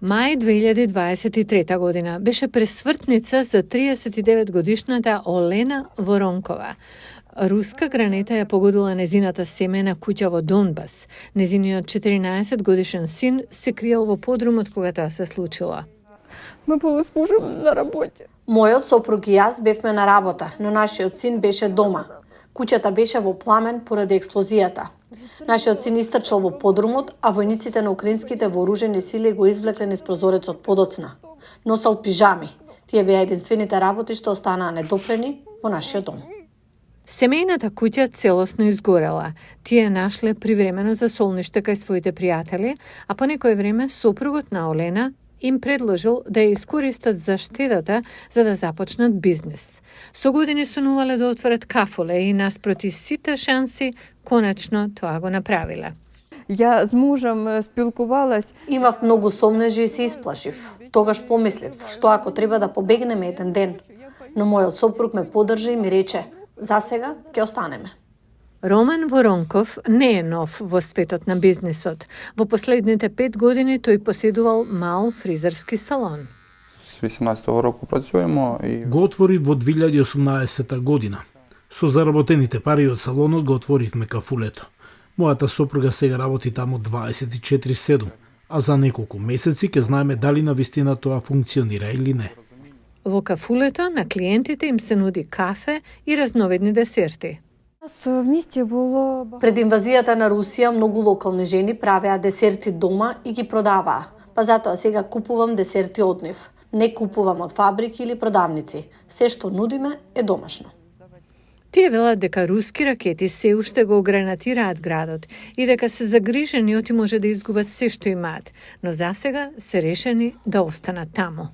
Мај 2023 година беше пресвртница за 39-годишната Олена Воронкова. Руска граната ја погодила незината семејна куќа во Донбас. Незиниот 14-годишен син се криел во подрумот кога тоа се случила. Мы были с мужем на работе. Мојот сопруг и јас бевме на работа, но нашиот син беше дома. Куќата беше во пламен поради експлозијата. Нашиот син истрчал во подрумот, а војниците на украинските вооружени сили го извлекле низ прозорецот подоцна. Носел пижами. Тие беа единствените работи што останаа недопрени во нашиот дом. Семејната куќа целосно изгорела. Тие нашле привремено за солниште кај своите пријатели, а по некој време сопругот на Олена им предложил да ја искористат за штедата за да започнат бизнес. Со години сонувале да отворат кафоле и наспроти сите шанси, конечно тоа го направиле. Я с мужем спілкувалась. Имав многу сомнежи и се исплашив. Тогаш помислив, што ако треба да побегнеме еден ден. Но мојот сопруг ме поддржи и ми рече, за сега ќе останеме. Роман Воронков не е нов во светот на бизнисот. Во последните 5 години тој поседувал мал фризерски салон. С 18 року працуємо и Го отвори во 2018 година. Со заработените пари од салонот го отворивме кафулето. Мојата сопруга сега работи таму 24/7, а за неколку месеци ќе знаеме дали навистина тоа функционира или не. Во кафулето на клиентите им се нуди кафе и разновидни десерти. Нас вместе було Пред инвазијата на Русија, многу локални жени правеа десерти дома и ги продаваа. Па затоа сега купувам десерти од нив. Не купувам од фабрики или продавници. Се што нудиме е домашно. Тие велат дека руски ракети се уште го огранатираат градот и дека се загрижени оти може да изгубат се што имаат, но засега се решени да останат таму.